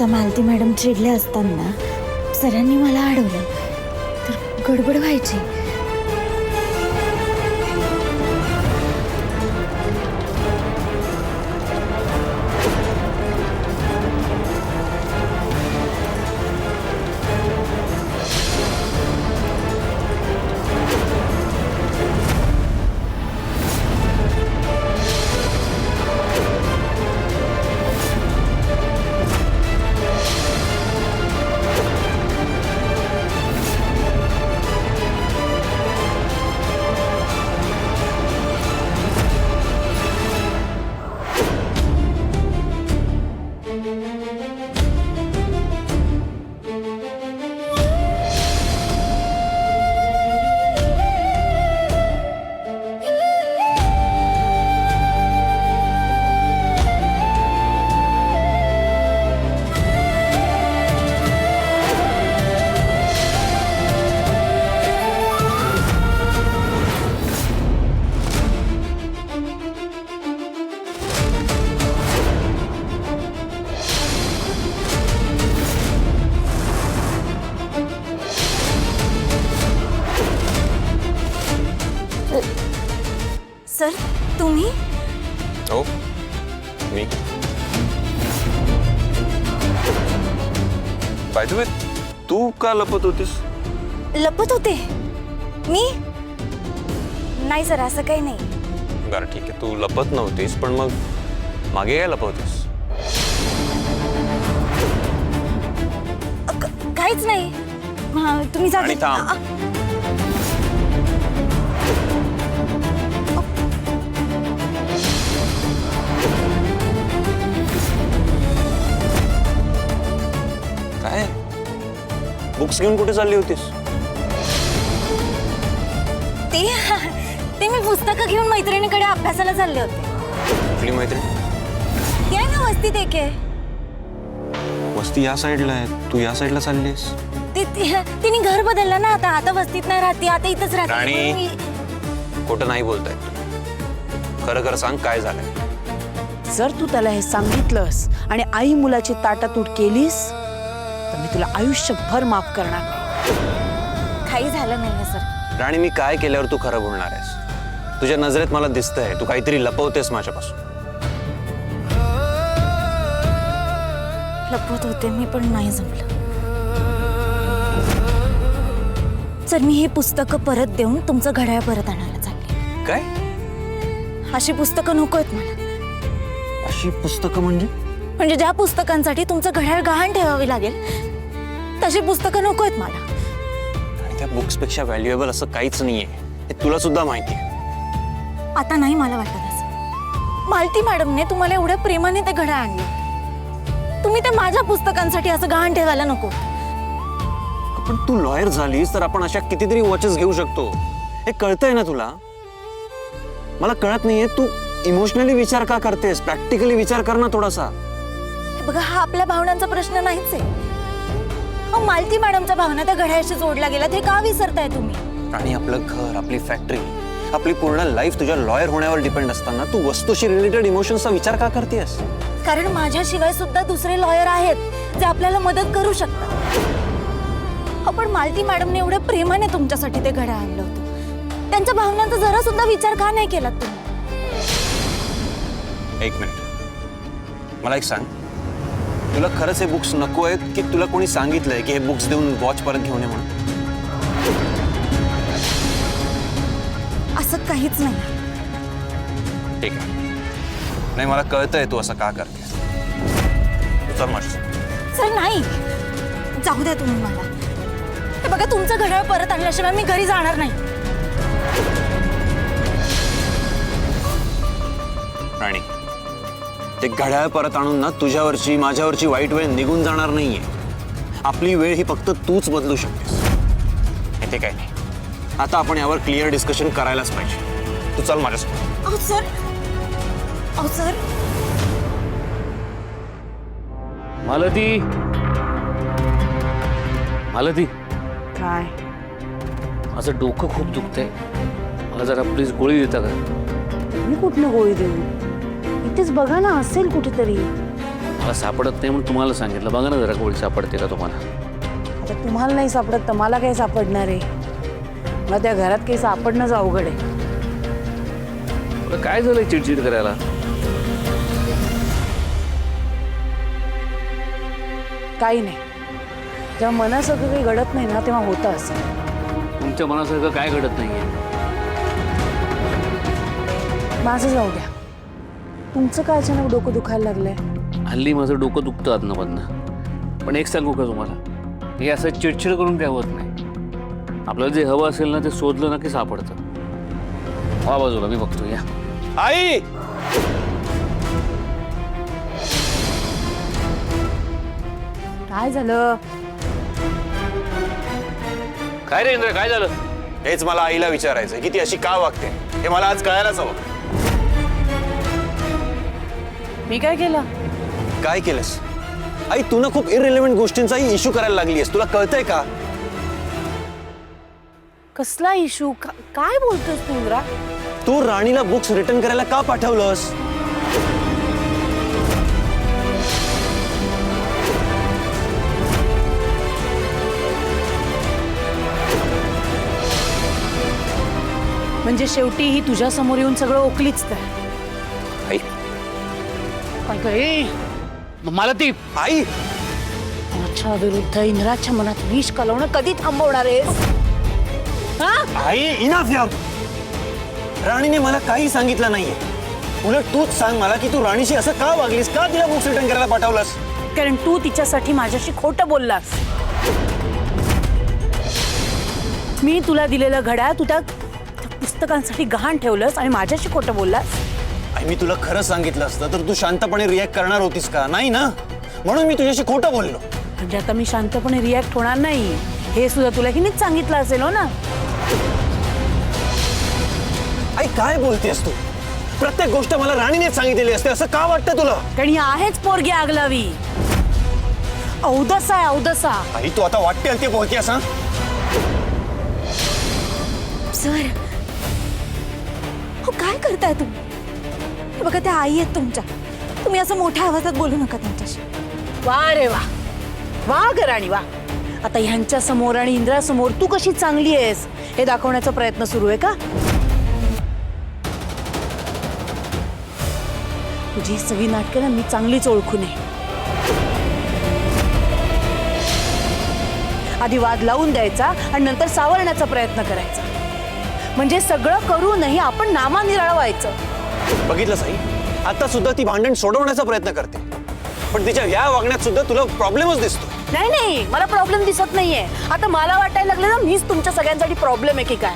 आता मालती मॅडम चिडले असताना सरांनी मला अडवलं तर गडबड व्हायची. सर तुम्ही? हो मी. बाय द वे तू का लपत होतीस? लपत होते मी? नाही सर, असं काही नाही. बरं ठीक आहे, तू लपत नव्हतीस पण मग मागे काय लपवतीस? काहीच नाही. तुम्ही जा. आणि थांब. काय बुक्स घेऊन कुठे चालली होतीस? ते मी पुस्तकं घेऊन मैत्रिणीकडे अभ्यासाला चालले होते. कुठली मैत्रीण? ती आहे ना वस्तीत एक आहे. वस्ती या साईडला आहे, तू या साईडला चाललीस? तिने घर बदललं ना, आता वस्तीत नाही राहते, आता इथंच राहते. राणी खोटं नाही बोलतायत. खरं खरं सांग काय झालंय? जर तू त्याला हे सांगितलंस आणि आई मुलाची ताटातूट केलीस तर मी तुला आयुष्यभर माफ करणार नाही. काही झालं नाहीये सर. राणी मी काय केल्यावर तू खरं बोलणार आहेस? तुझ्या नजरेत मला दिसतंय तू काहीतरी लपवतेस माझ्यापासून. लपवत होते मी पण नाही जमलं. सर मी हे पुस्तकं परत देऊन तुमचं घड्याळ परत आणायला चालले. काय? अशी पुस्तकं नकोत मला. अशी पुस्तकं म्हणजे ज्या पुस्तकांसाठी तुमचं घड्याळ गहाण ठेवावी लागेल तशी पुस्तकं नकोत मला. आणि त्या बुक्स पेक्षा व्हॅल्युएबल असं काहीच नाहीये हे तुला सुद्धा माहिती आहे. आता नाही मला वाटत असं. मालती मॅडमने तुम्हाला एवढ्या प्रेमाने ते घड्याळ आणलं, तुम्ही ते माझ्या पुस्तकांसाठी असं गहाण ठेवायला नको. पण तू लॉयर झालीस तर आपण अशा कितीतरी वॉचेस घेऊ शकतो. हे कळतंय ना तुला? मला कळत नाहीये तू इमोशनली विचार का करतेस? प्रॅक्टिकली विचार कर ना थोडासा. बघा हा आपल्या भावनांचा प्रश्न नाहीच आहे. मालती मॅडमच्या भावना त्या घड्याळाशी जोडल्या गेल्यात हे का विसरताय तुम्ही? आणि आपलं घर, आपली फॅक्टरी, आपली पूर्ण लाईफ तुझ्या लॉयर होण्यावर डिपेंड असताना तू वस्तूशी रिलेटेड इमोशन्सचा विचार का करतेस? कारण माझ्याशिवाय सुद्धा दुसरे लॉयर आहेत जे आपल्याला मदत करू शकतात. आपण मालती मॅडमने एवढ्या प्रेमाने तुमच्यासाठी ते घड्याळ आणलं होतं. त्यांच्या भावनांचा जरा सुद्धा विचार का नाही केलात तुम्ही? एक मिनिट, मला एक सांग, तुला खरंच हे बुक्स नको आहेत की तुला कोणी सांगितलंय की हे बुक्स देऊन वॉच परत घेऊन ये म्हणून? असं काहीच नाही. ठीक आहे, नाही मला कळतंय तू असं का करतेस. चल माझ्या. सर नाही, जाऊ द्या तुम्ही मला. हे बघा तुमचं घड्याळ परत आणल्याशिवाय मी घरी जाणार नाही. राणी ते घड्याळ परत आणून ना तुझ्यावरची माझ्यावरची वाईट वेळ निघून जाणार नाहीये. आपली वेळ ही फक्त तूच बदलू शकतेस. इथे काय नाही. आता आपण यावर क्लिअर डिस्कशन करायलाच पाहिजे. तू चल माझ्यासोबत. अहो सर, अहो सर. मालती, मालती, काय? माझं डोकं खूप दुखतंय. मला जरा प्लीज गोळी देता का? मी कुठली गोळी देऊ? इथेच बघा ना, असेल कुठेतरी. मला सापडत नाही म्हणून तुम्हाला सांगितलं. बघा ना जरा गोळी सापडते का तुम्हाला. आता तुम्हाला नाही सापडत तर मला काय सापडणार आहे? मला त्या घरात काही सापडणंच अवघड आहे. बरं, काय झालंय चिडचिड करायला? काही नाही. जेव्हा मनासारखं काही घडत नाही ना तेव्हा होतं असं. तुमच्या मनासारखं काय घडत नाहीये. माझं जाऊ द्या. तुमचं काय अचानक डोकं दुखायला लागलंय? हल्ली माझं डोकं दुखतं अधनं. पण एक सांगू का तुम्हाला, हे असं चिडचिड करून काय होत नाही. आपल्याला जे हवं असेल ना ते शोधलं ना की सापडतं. वा बाजूला, मी बघतो. या आई, काय झालं? काय रे इंद्र, काय झालं? हेच मला आईला विचारायचं की ती अशी का वागते हे मला आज कळायलाच हवं. मी काय केलं? काय केलंस आई? तू ना खूप इररिलेव्हंट गोष्टींचाही इश्यू करायला लागलीस. तुला कळतंय का? कसला इशू? काय बोलतोस तू इंद्रा? तू राणीला बुक्स रिटर्न करायला का पाठवलंस? म्हणजे शेवटी ही तुझ्या समोर येऊन सगळं ओकलीच तर. आई, काय मला ती आई, माझ्या विरुद्ध इंद्राच्या मनात विष कलवणं कधी थांबवणार आहेस? हा? आई, इनफ यार. राणीने मला काही सांगितलं नाहीये. उलट तूच सांग मला की तू राणीशी असं का वागलीस? का तिला बुक्स रिटर्न करायला पाठवलंस? कारण तू तिच्यासाठी माझ्याशी खोटं बोललास. मी तुला दिलेलं घड्याळ तू त्या पुस्तकांसाठी गहाण ठेवलंस आणि माझ्याशी खोटं बोललास. आई, मी तुला खरं सांगितलं असतं तर तू शांतपणे रिॲक्ट करणार होतीस का? नाही ना, म्हणून मी तुझ्याशी खोटं बोललो. म्हणजे आता मी शांतपणे रिॲक्ट होणार नाही हे सुद्धा तुला हिनेच सांगितलं असेल हो ना? आई, काय बोलतेस तू? प्रत्येक गोष्ट मला राणीनेच सांगितलेली असते असं का वाटतं तुला? कारण ही आहेच पोरगी आगलावी. औदसा आहे औदसा. आई, तू आता वाटते ते बोलतेस हा? सर, हो काय करताय तुम्ही? हे बघा, त्या आई आहेत तुमच्या. तुम्ही असं मोठ्या आवाजात बोलू नका त्यांच्याशी. वा रे वा, वा ग राणी वा. आता ह्यांच्या समोर आणि इंद्रासमोर तू कशी चांगली आहेस हे दाखवण्याचा प्रयत्न सुरू आहे का? तुझी सगळी नाटकं ना मी चांगलीच ओळखून आहे. आधी वाद लावून द्यायचा आणि नंतर सावरण्याचा प्रयत्न करायचा. म्हणजे सगळं करूनही आपण नामानिराळं व्हायचं. बघितलंस आई, आता सुद्धा ती भांडण सोडवण्याचा प्रयत्न करते, पण तिच्या या वागण्यात सुद्धा तुला प्रॉब्लेमच दिसतो. नाही नाही, मला प्रॉब्लेम दिसत नाहीये. आता मला वाटायला लागलं ना मीच तुमच्या सगळ्यांसाठी प्रॉब्लेम आहे की काय.